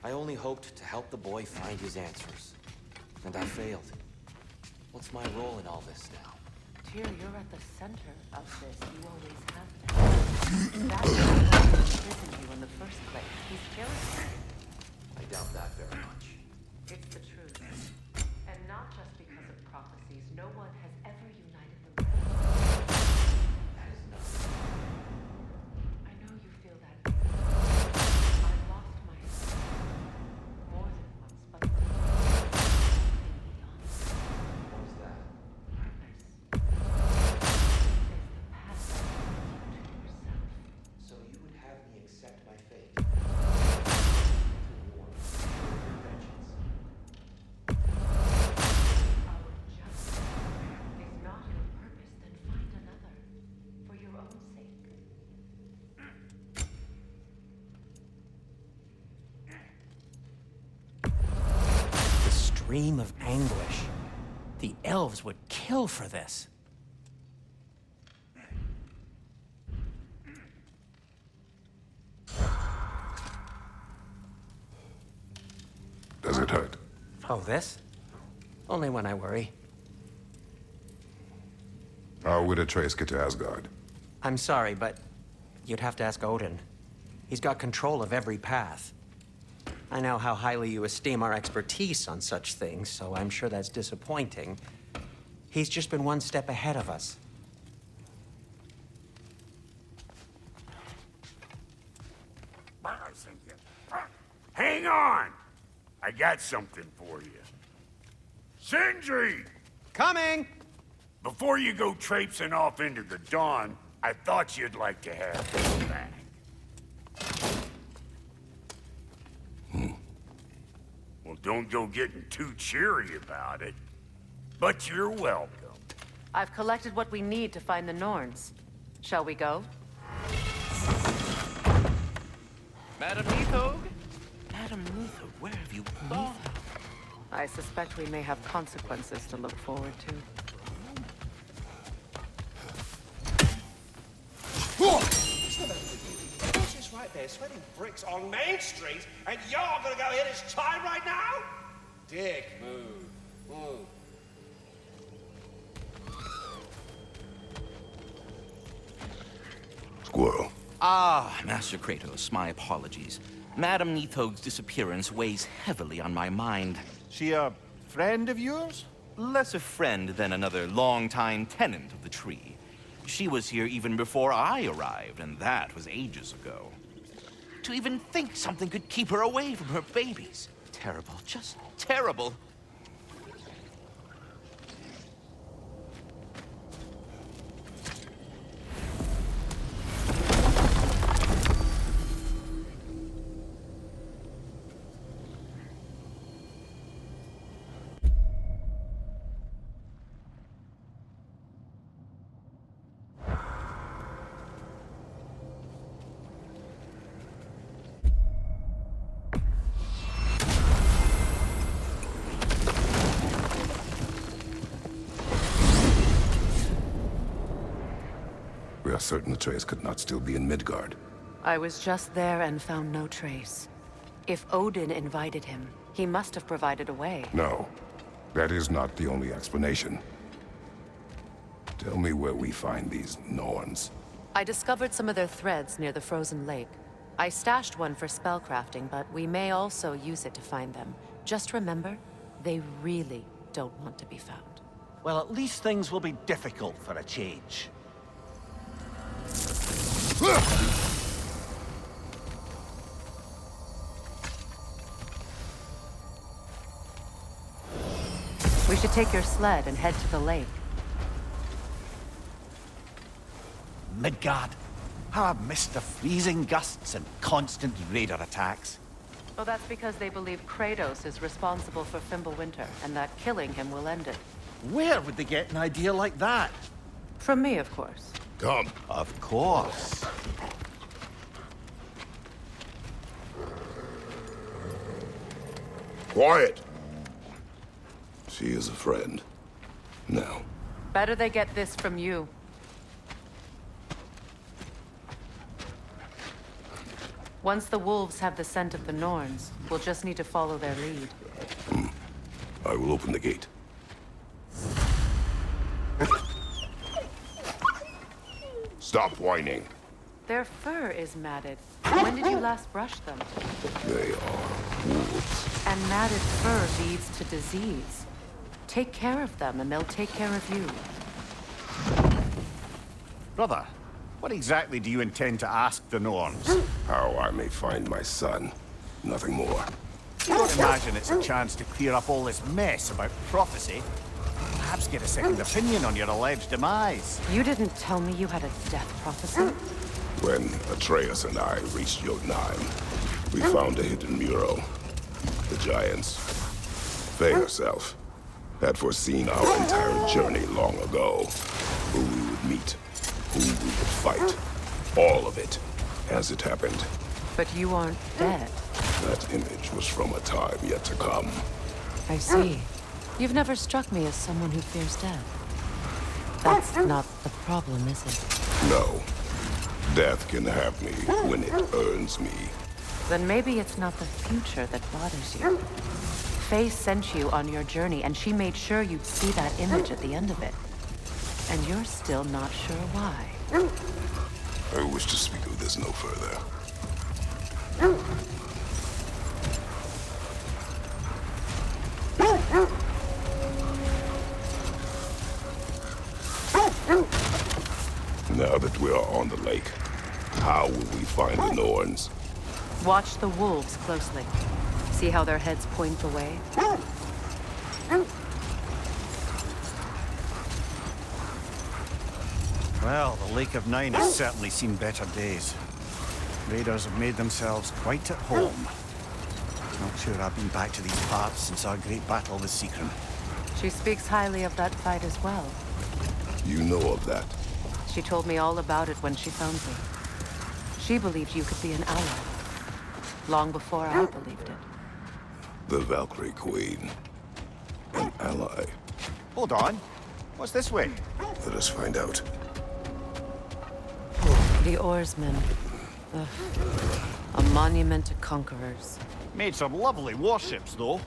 I only hoped to help the boy find his answers. And I failed. What's my role in all this now? Tyr, you're at the center of this. You always have been. That's why he imprisoned you in the first place. He's jealous of you. I doubt that very much. It's the truth. And not just because of prophecies. No one has ever united the realms. That is nothing. I know you feel that. I lost myself. More than once, but beyond. What is that? Purpose. Is the path that leads you to yourself. So you would have me accept my fate? To war. Your vengeance. Our justice is not your purpose, then find another. For your own sake. The stream of anguish. The elves would kill for this. Does it hurt? Oh, this? Only when I worry. How would Atreus get to Asgard? I'm sorry, but you'd have to ask Odin. He's got control of every path. I know how highly you esteem our expertise on such things, so I'm sure that's disappointing. He's just been one step ahead of us. Hang on! I got something for you. Sindri! Coming! Before you go traipsing off into the dawn, I thought you'd like to have this back. Well, don't go getting too cheery about it. But you're welcome. I've collected what we need to find the Norns. Shall we go? Madam Neathog? Madam Neathog, where have you gone? I suspect we may have consequences to look forward to. What's this right there, sweating bricks on Main Street, and you're gonna go hit his time right now? Dick move. Move. Squirrel. Ah, Master Kratos, my apologies. Madam Neathog's disappearance weighs heavily on my mind. She a friend of yours? Less a friend than another longtime tenant of the tree. She was here even before I arrived, and that was ages ago. To even think something could keep her away from her babies. Terrible, just terrible. We are certain Atreus could not still be in Midgard. I was just there and found no trace. If Odin invited him, he must have provided a way. No, that is not the only explanation. Tell me where we find these Norns. I discovered some of their threads near the frozen lake. I stashed one for spellcrafting, but we may also use it to find them. Just remember, they really don't want to be found. Well, at least things will be difficult for a change. We should take your sled and head to the lake. Midgard. How I've missed the freezing gusts and constant raider attacks. Well, that's because they believe Kratos is responsible for Fimbulwinter, and that killing him will end it. Where would they get an idea like that? From me, of course. Come. Of course. Quiet! She is a friend. Now. Better they get this from you. Once the wolves have the scent of the Norns, we'll just need to follow their lead. I will open the gate. Stop whining. Their fur is matted. When did you last brush them? They are wolves. And matted fur leads to disease. Take care of them, and they'll take care of you. Brother, what exactly do you intend to ask the Norns? How I may find my son. Nothing more. I don't imagine it's a chance to clear up all this mess about prophecy. Perhaps get a second opinion on your alleged demise. You didn't tell me you had a death prophecy? When Atreus and I reached Jotunheim, we found a hidden mural. The Giants, Faye herself, had foreseen our entire journey long ago. Who we would meet, who we would fight. All of it, as it happened. But you aren't dead. That image was from a time yet to come. I see. You've never struck me as someone who fears death. That's not the problem, is it? No. Death can have me when it earns me. Then maybe it's not the future that bothers you. Faye sent you on your journey, and she made sure you'd see that image at the end of it. And you're still not sure why. I wish to speak of this no further. Now that we are on the lake, how will we find the Norns? Watch the wolves closely. See how their heads point the way? Well, the Lake of Nine has certainly seen better days. Raiders have made themselves quite at home. Not sure I've been back to these parts since our great battle with Seacron. She speaks highly of that fight as well. You know of that? She told me all about it when she found me. She believed you could be an ally. Long before I believed it. The Valkyrie Queen. An ally. Hold on. What's this way? Let us find out. The oarsmen. Ugh. A monument to conquerors. Made some lovely warships, though.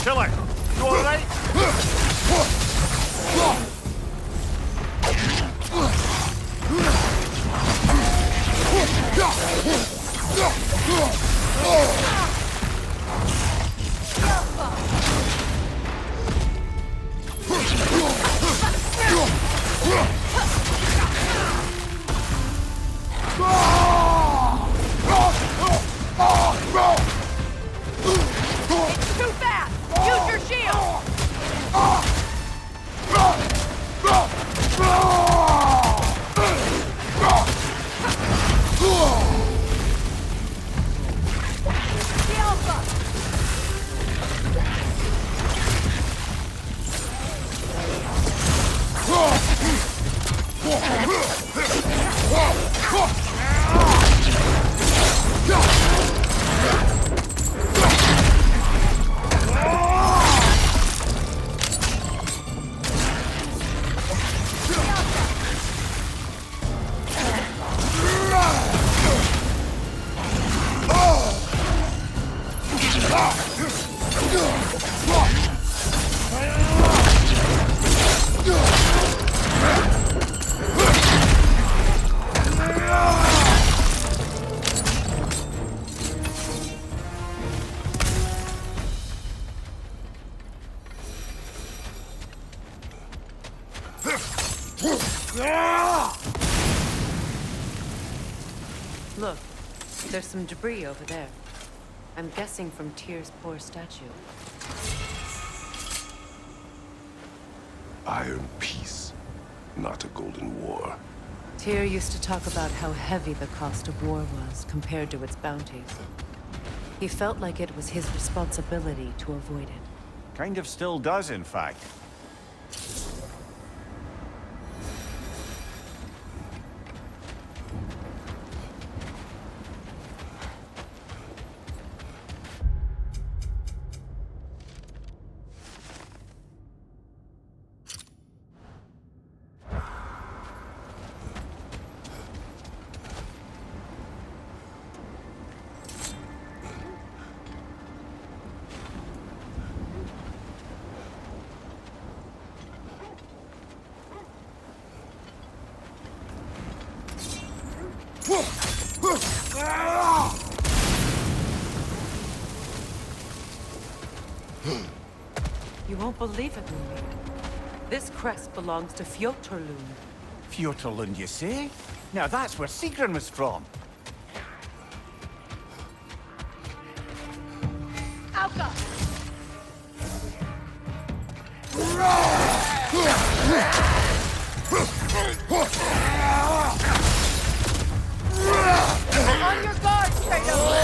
Killer, you all right? It's too fast! Use your shield! The Alpha! Look, there's some debris over there. I'm guessing from Tyr's poor statue. iron peace, not a golden war. Tyr used to talk about how heavy the cost of war was compared to its bounties. He felt like it was his responsibility to avoid it. Kind of still does, in fact. You won't believe it, Moonbeam. This crest belongs to Fjotorlund. Fjotorlund, you say? Now that's where Sigrun was from. Auka! On your guard, Kratos!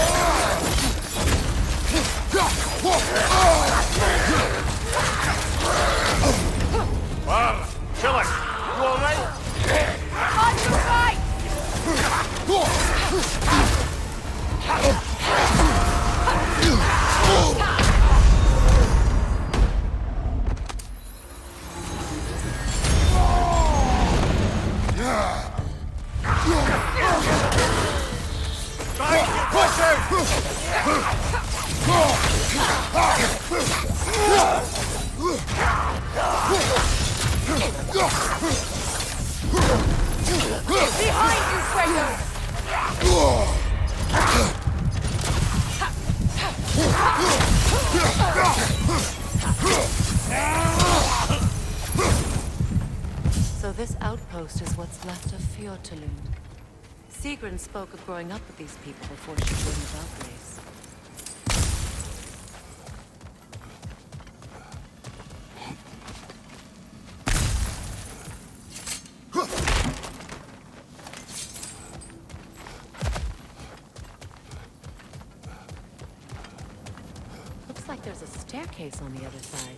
Well, kill it. You all right? On your right! Behind you, Kratos! So this outpost is what's left of Fjotorlund. Sigrun spoke of growing up with these people before she joined the Valkyries. Looks like there's a staircase on the other side.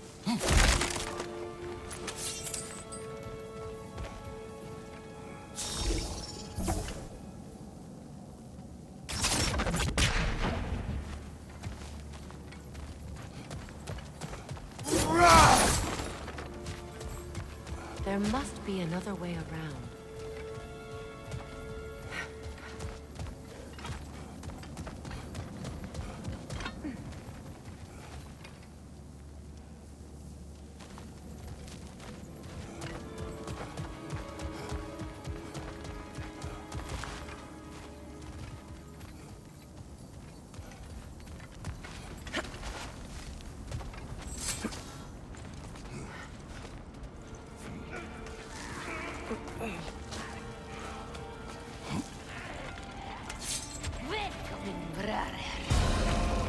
There must be another way around.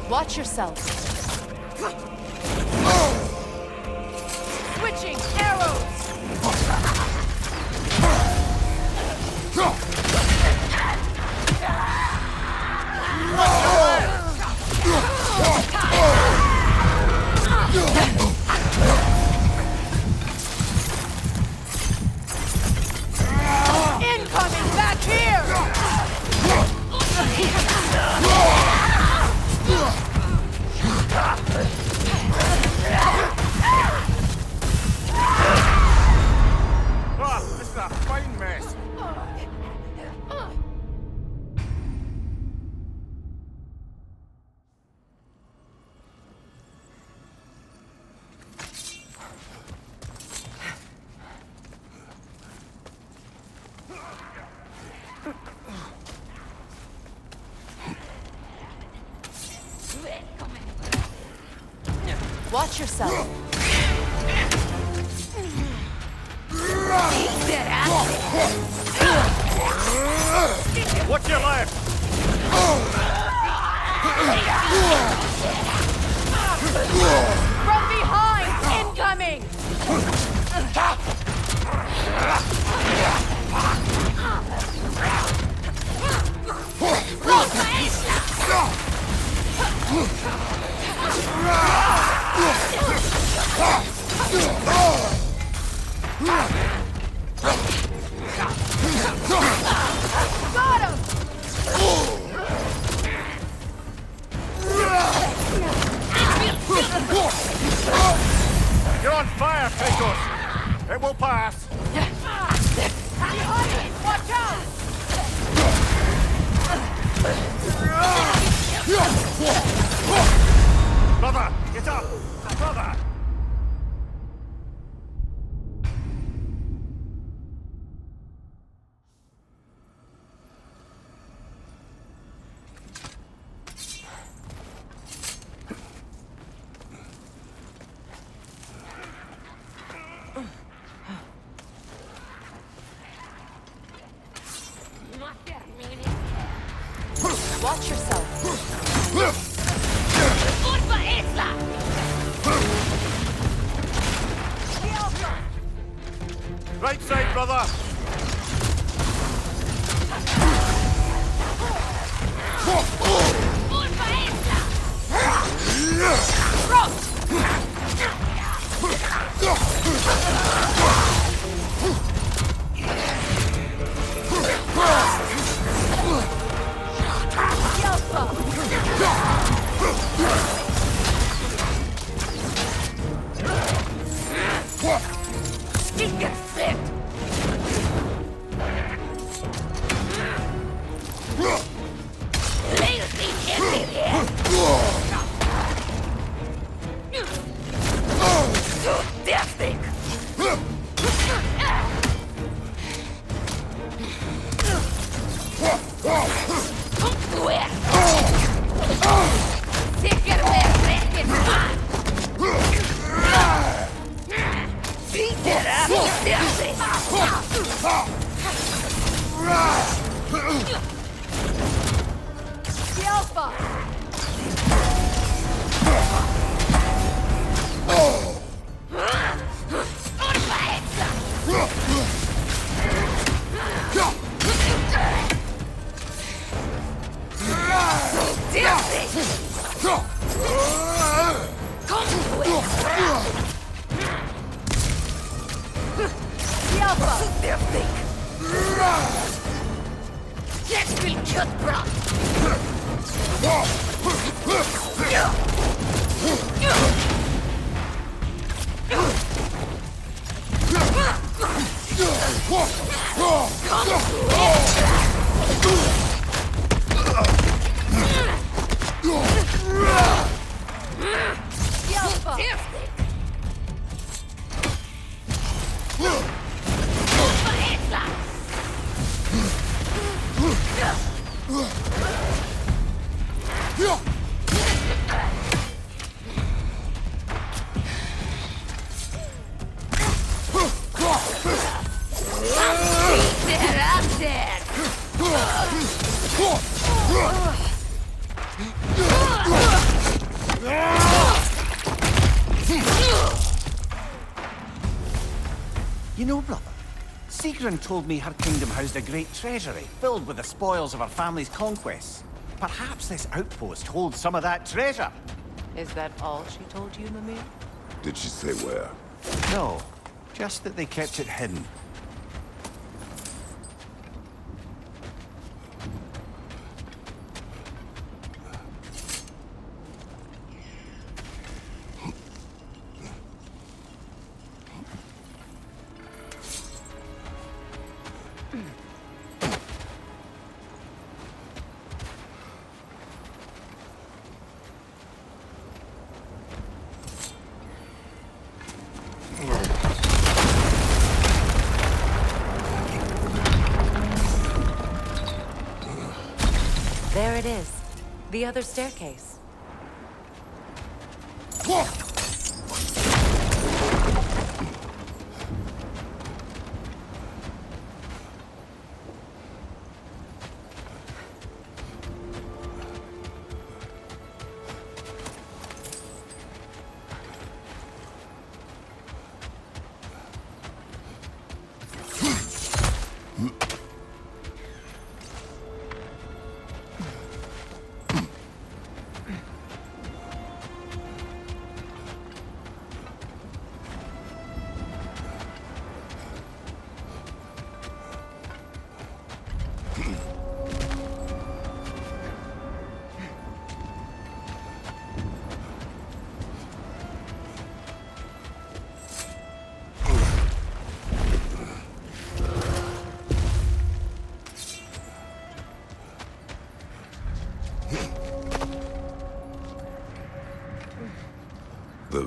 Watch yourself. Switching arrows. Incoming back here. Oh, this is a fine mess. Watch yourself. What's your left? From behind! Incoming! You're on fire, Kratos! It will pass! Watch out! Brother, get up! Brother! Watch yourself. Right side, brother! You know, brother, Sigrun told me her kingdom housed a great treasury filled with the spoils of her family's conquests. Perhaps this outpost holds some of that treasure. Is that all she told you, Mimir? Did she say where? No, just that they kept it hidden. There it is. The other staircase.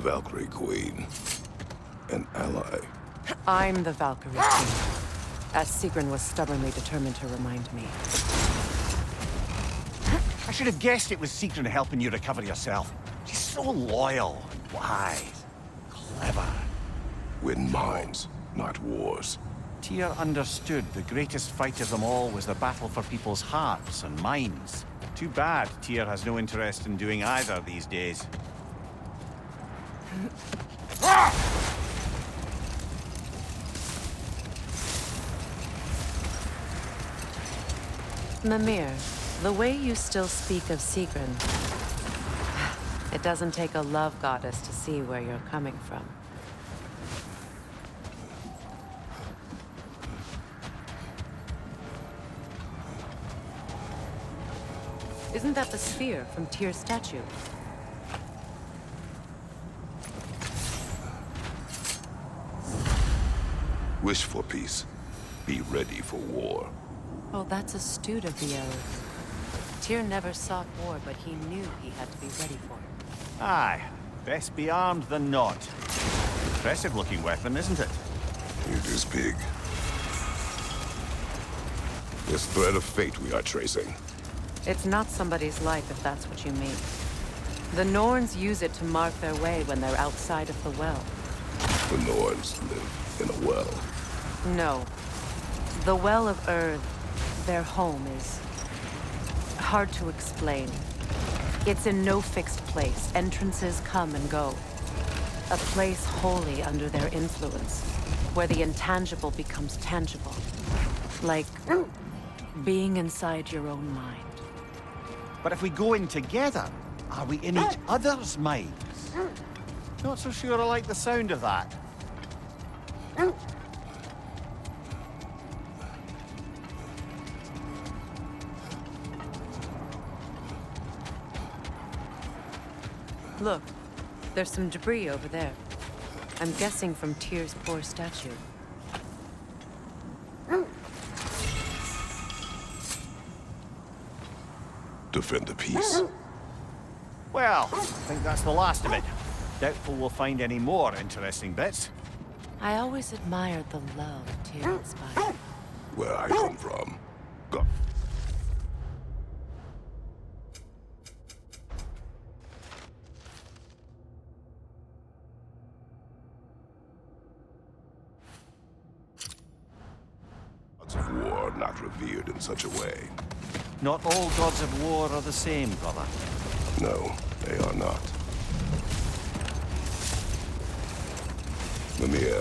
Valkyrie Queen. An ally. I'm the Valkyrie Queen, as Sigrun was stubbornly determined to remind me. I should have guessed it was Sigrun helping you recover yourself. She's so loyal, wise, clever. Win minds, not wars. Tyr understood the greatest fight of them all was the battle for people's hearts and minds. Too bad Tyr has no interest in doing either these days. Mimir, the way you still speak of Sigrun, it doesn't take a love goddess to see where you're coming from. Isn't that the sphere from Tyr's statue? Wish for peace. Be ready for war. Oh, that's astute of the elves. Tyr never sought war, but he knew he had to be ready for it. Aye, best be armed than not. Impressive-looking weapon, isn't it? It is big. This thread of fate we are tracing. It's not somebody's life, if that's what you mean. The Norns use it to mark their way when they're outside of the well. The Norns live in a well. No. The Well of Earth, their home, is hard to explain. It's in no fixed place. Entrances come and go. A place wholly under their influence, where the intangible becomes tangible. Like being inside your own mind. But if we go in together, are we in each other's minds? Not so sure I like the sound of that. Look, there's some debris over there. I'm guessing from Tyr's poor statue. Defend the peace. Well, I think that's the last of it. Doubtful we'll find any more interesting bits. I always admired the love Tyr inspired. Where I come from. Go. Gods of war not revered in such a way. Not all gods of war are the same, brother. No, they are not. Mimir,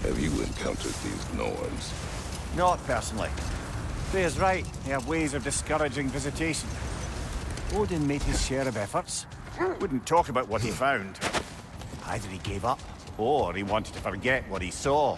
have you encountered these Norns? Not personally. Freya's right. They have ways of discouraging visitation. Odin made his share of efforts. Wouldn't talk about what he found. Either he gave up, or he wanted to forget what he saw.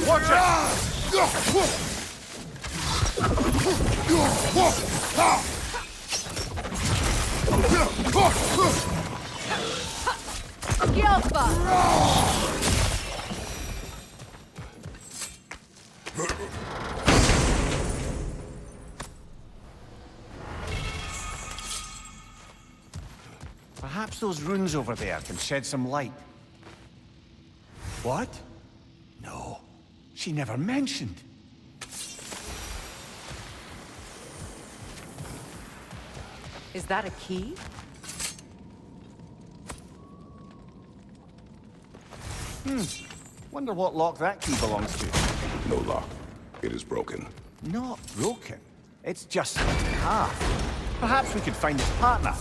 Watch Perhaps those runes over there can shed some light. What? No, she never mentioned. Is that a key? Wonder what lock that key belongs to. No lock. It is broken. Not broken. It's just split in half. Perhaps we could find its partner.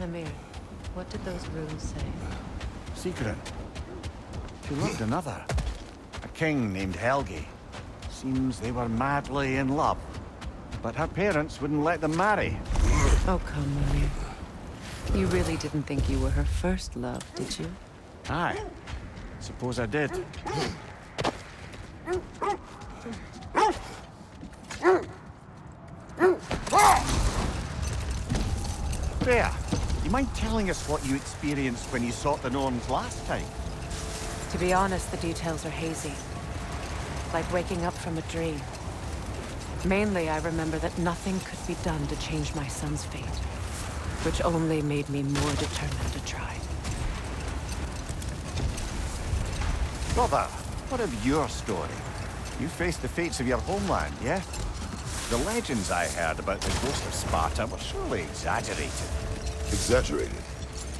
Mimir, what did those runes say? Secret. She loved another. A king named Helgi. Seems they were madly in love. But her parents wouldn't let them marry. Oh, come, Mimir. You really didn't think you were her first love, did you? Aye. Suppose I did. Freya, you mind telling us what you experienced when you sought the Norns last time? To be honest, the details are hazy. Like waking up from a dream. Mainly, I remember that nothing could be done to change my son's fate. Which only made me more determined to try. Brother, what of your story? You faced the fates of your homeland, yeah? The legends I heard about the ghost of Sparta were surely exaggerated. Exaggerated?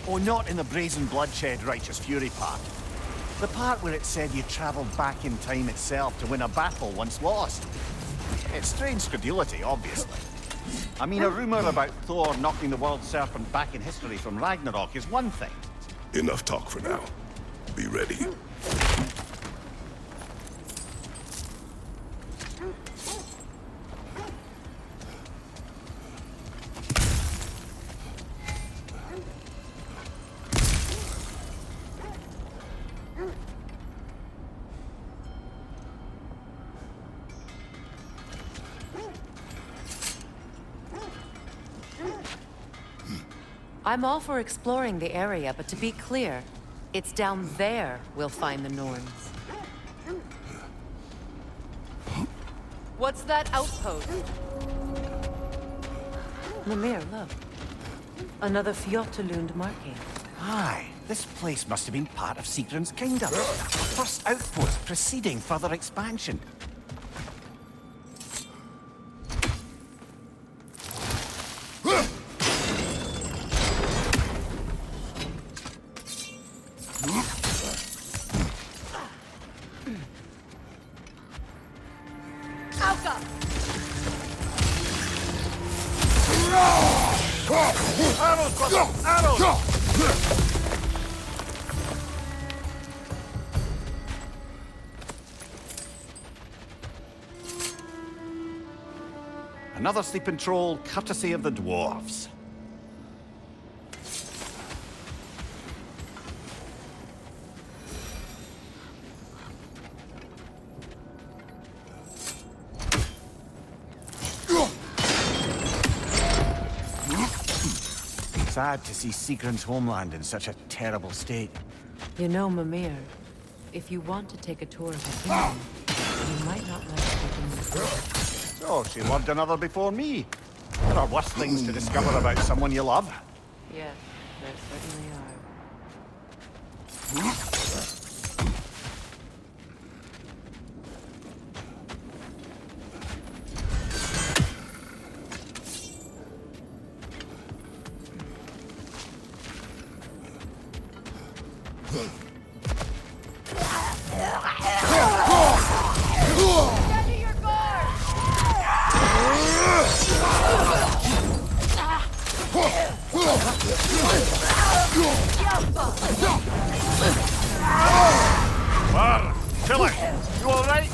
Oh, not in the brazen bloodshed righteous fury part. The part where it said you traveled back in time itself to win a battle once lost. It's strange credulity, obviously. I mean, a rumor about Thor knocking the world serpent back in history from Ragnarok is one thing. Enough talk for now. Be ready. I'm all for exploring the area, but to be clear, it's down there we'll find the Norns. What's that outpost? Mimir, look. Another Fjotalund marking. Aye, this place must have been part of Sigrun's kingdom. First outpost preceding further expansion. Arrows, brother! Arrows! Another sleeping troll, courtesy of the dwarves. Sad to see Seagram's homeland in such a terrible state. You know, Mimir, if you want to take a tour of the kingdom, you might not like taking this road. So, she loved another before me. There are worse things to discover about someone you love. Yes, there certainly are. Var, Tilly, you all right?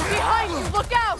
Behind you! Look out!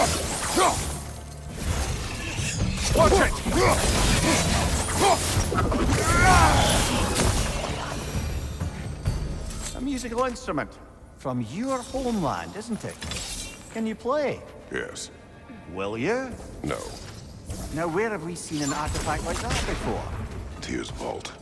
Watch out! Watch it! A musical instrument from your homeland, isn't it? Can you play? Yes. Will you? No. Now, where have we seen an artifact like that before? Tears vault.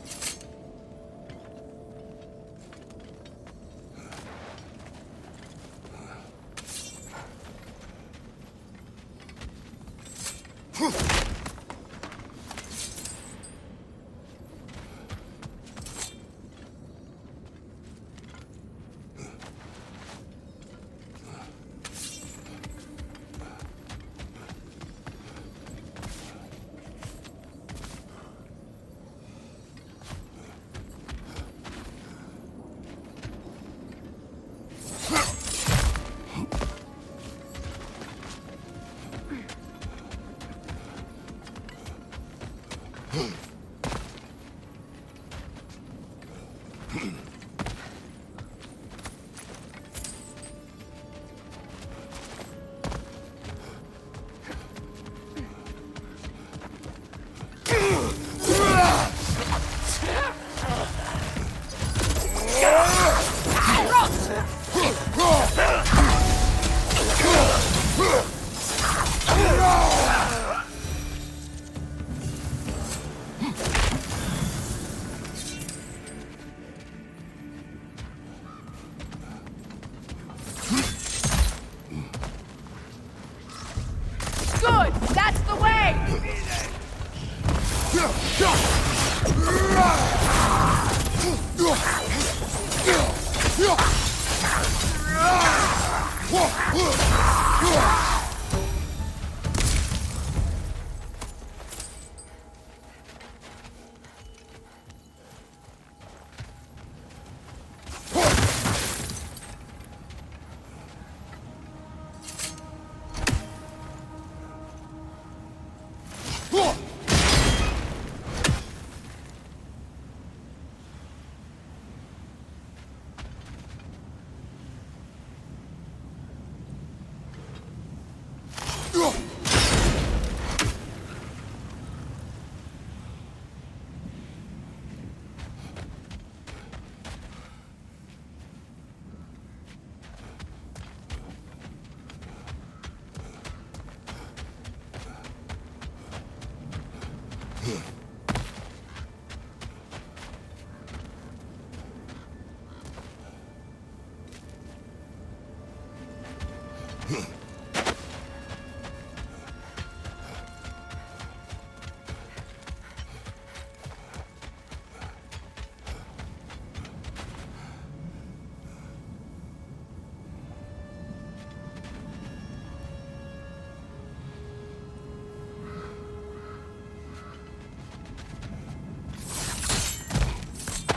Good! That's the way!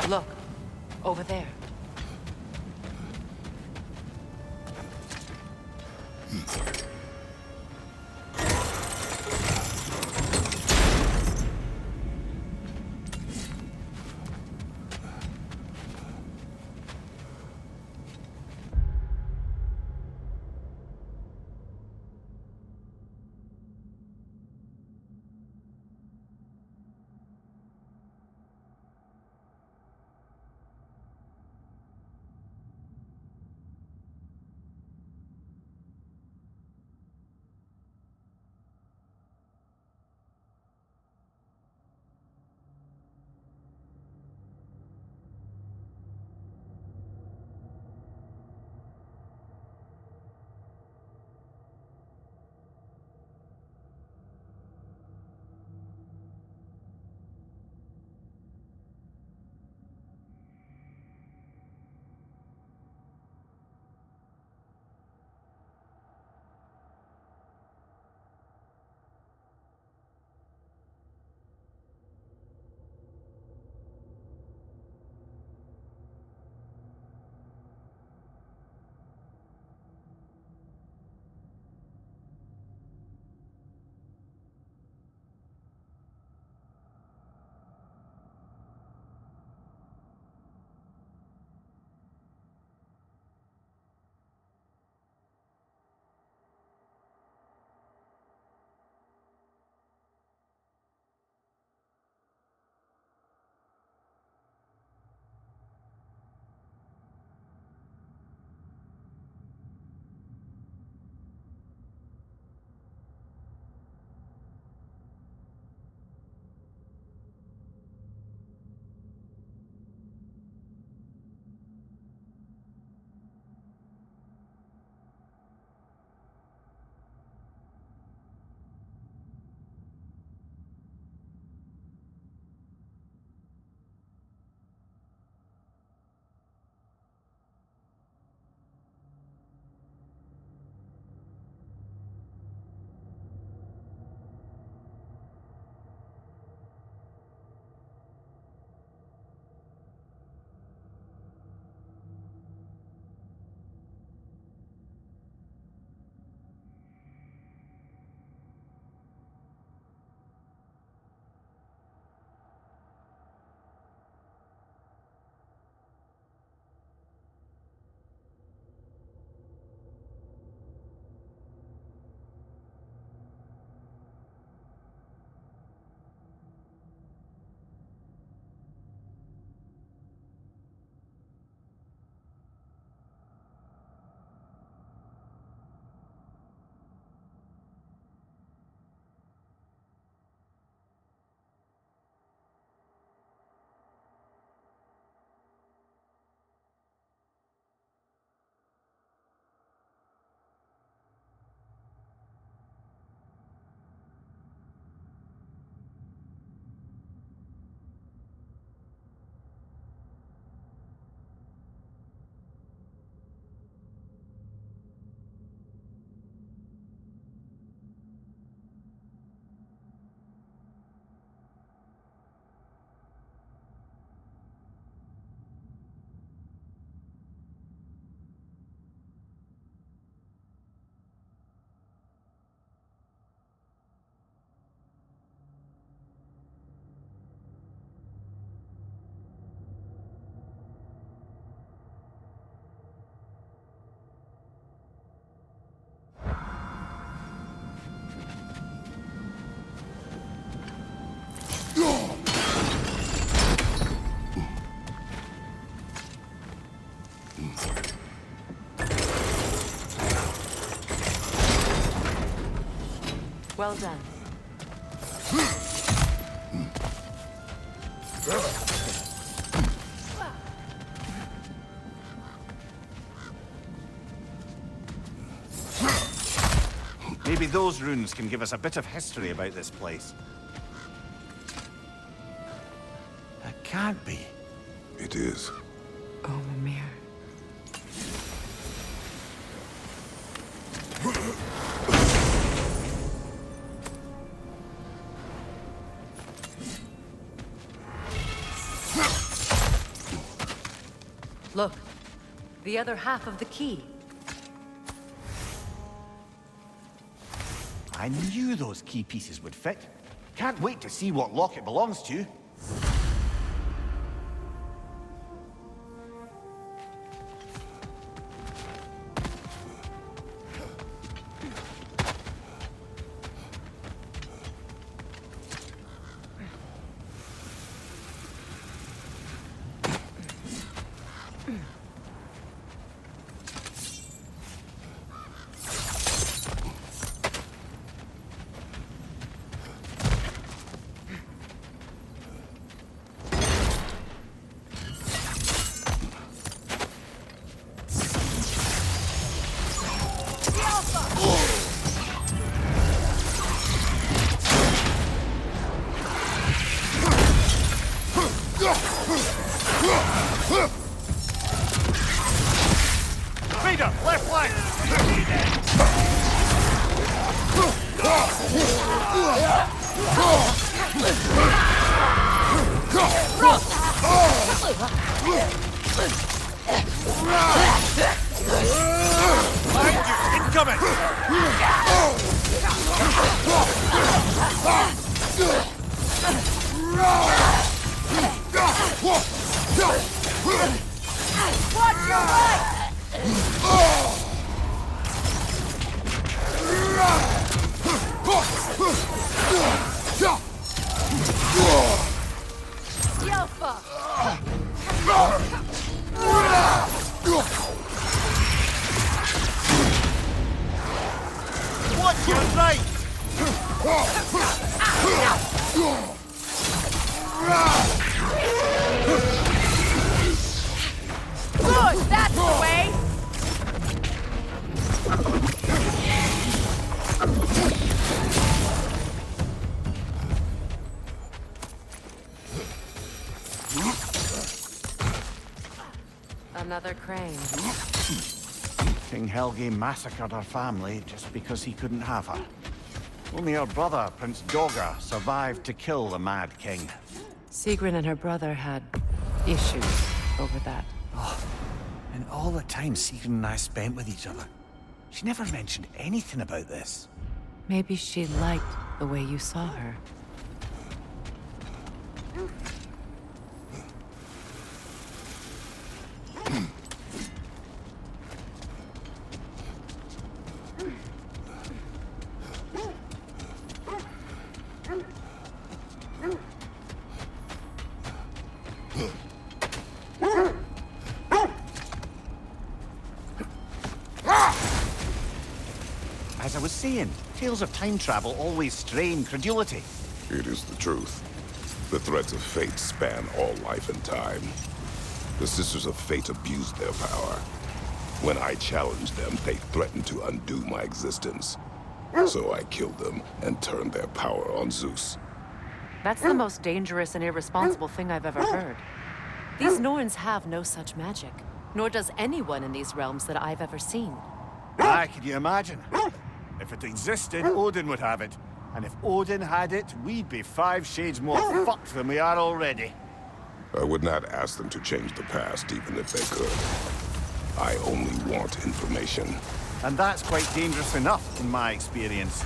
Look, over there. Well done. Maybe those runes can give us a bit of history about this place. That can't be. It is. Oh, Mimir. Look, the other half of the key. I knew those key pieces would fit. Can't wait to see what lock it belongs to. Speeder, left flank! Behind you, incoming! Watch your right! Yelpa! Watch your right! Good, that's the way! Another crane. King Helge massacred her family just because he couldn't have her. Only her brother, Prince Dogger, survived to kill the Mad King. Sigrun and her brother had issues over that. And all the time Sigrun and I spent with each other, she never mentioned anything about this. Maybe she liked the way you saw her. As I was saying, tales of time travel always strain credulity. It is the truth. The threads of fate span all life and time. The Sisters of Fate abused their power. When I challenged them, they threatened to undo my existence. So I killed them and turned their power on Zeus. That's the most dangerous and irresponsible thing I've ever heard. These Norns have no such magic, nor does anyone in these realms that I've ever seen. Aye, can you imagine? If it existed, Odin would have it. And if Odin had it, we'd be 5 shades more fucked than we are already. I would not ask them to change the past, even if they could. I only want information. And that's quite dangerous enough, in my experience.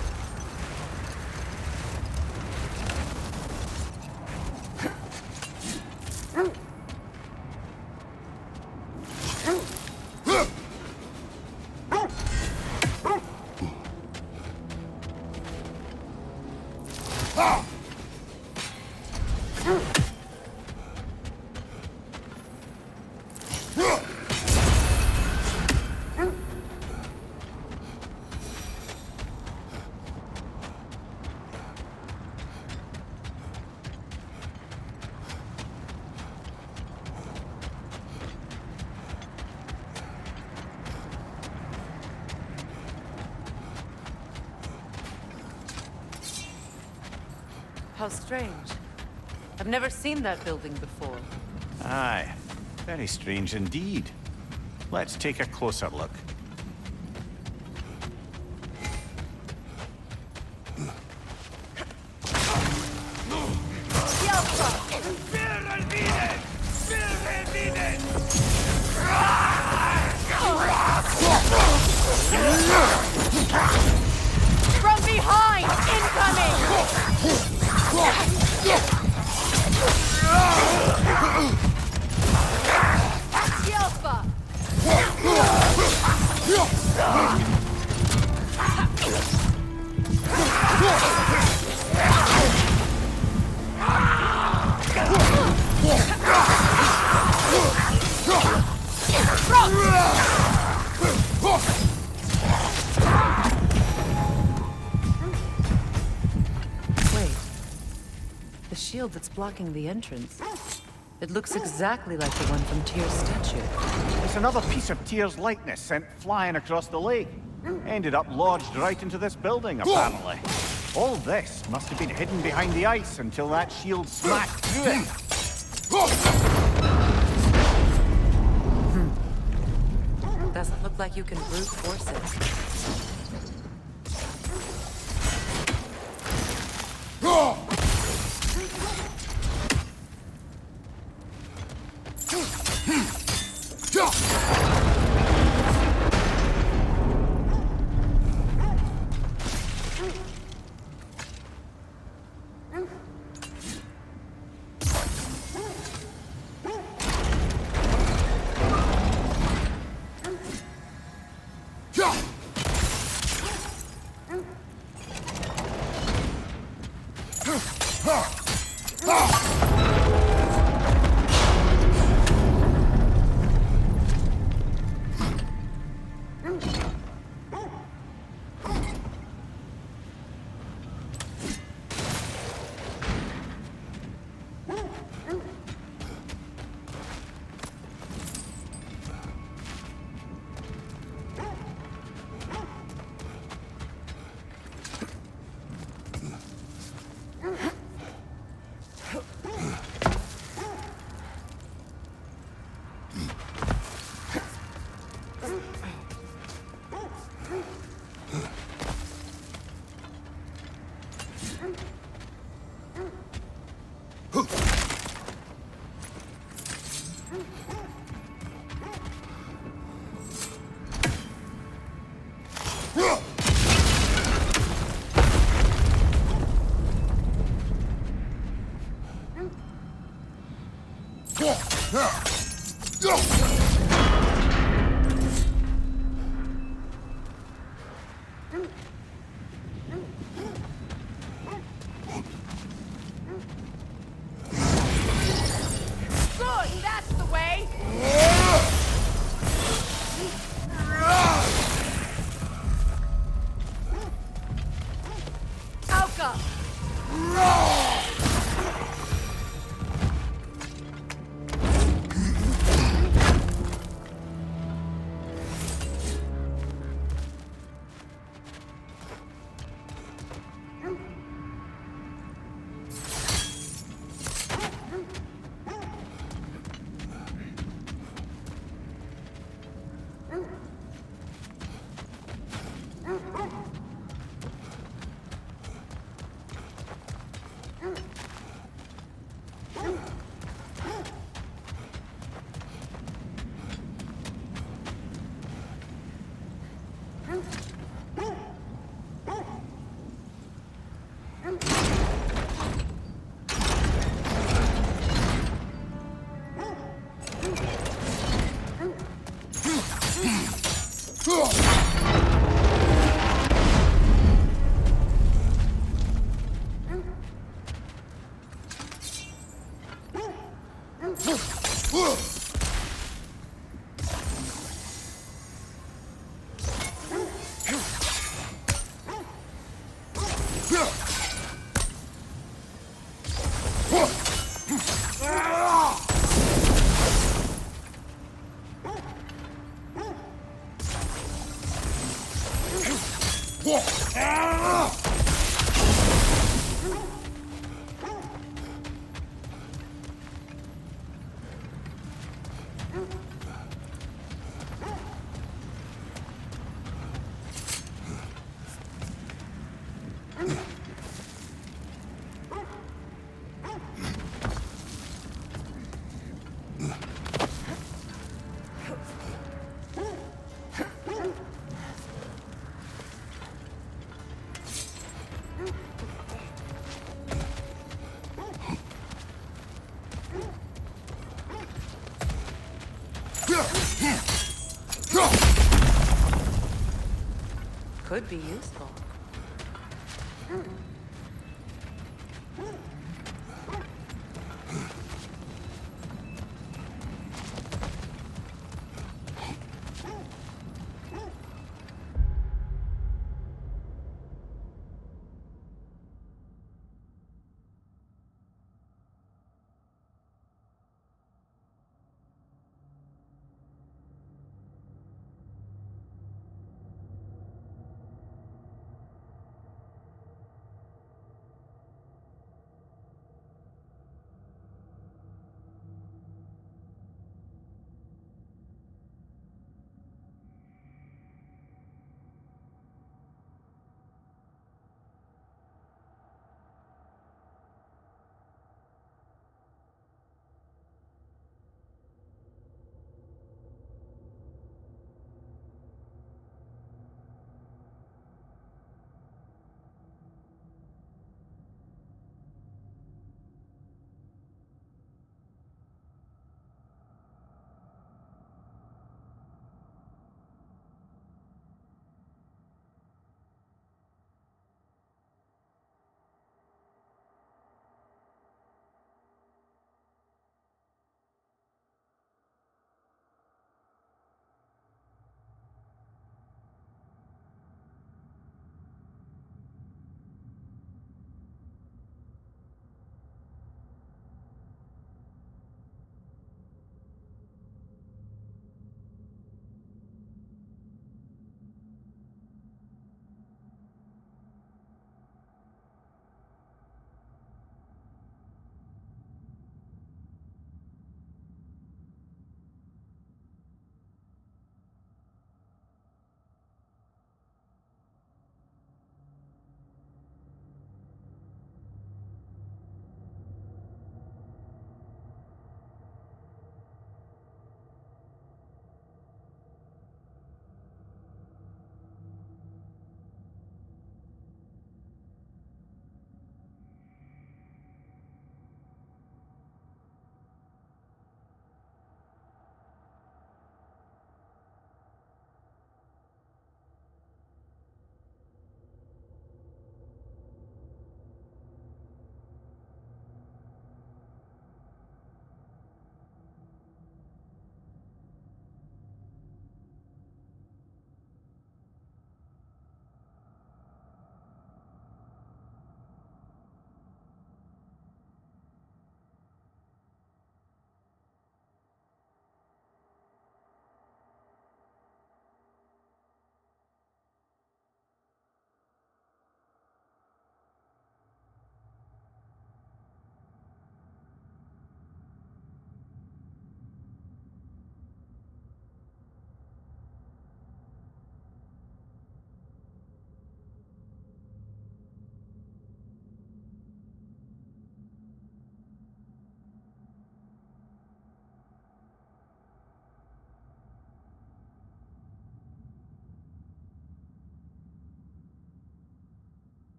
How strange. I've never seen that building before. Aye. Very strange indeed. Let's take a closer look. From behind! Incoming! Yelpa! Wait. The shield that's blocking the entrance. It looks exactly like the one from Tyr's statue. It's another piece of Tyr's likeness sent flying across the lake. Ended up lodged right into this building, apparently. All this must have been hidden behind the ice until that shield smashed through it. Doesn't look like you can brute force it. Could be useful.